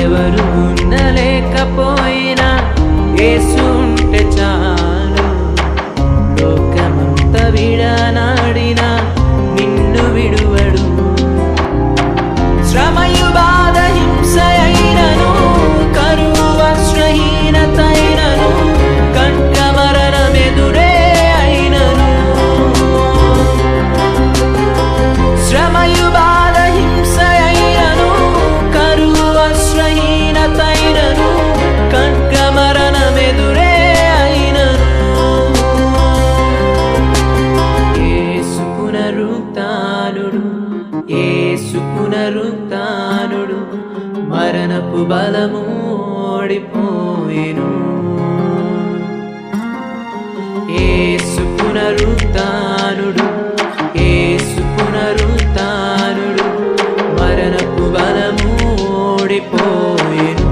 ఎవరు ఉండలేకపోయినా యేసు ఉంటే చాలు. లోకమంత విడనాడినా నిన్ను విడువడు. శ్రమయు బాధ హింస అయినను, కరువు వస్త్రహీనతైనను, కంట మరణమెదురే అయినను. శ్రమయు బాధ హింస అయినను, కరువు వస్త్రహీనతైనను, కంట మరణమెదురే అయినను. యేసు పునరుత్థానుడు, యేసు పునరుత్థానుడు, మరణపు బలము ఓడిపోయెను. యేసు పునరుత్థానుడు, యేసు పునరుత్థానుడు, మరణపు బలము ఓడిపోయెను.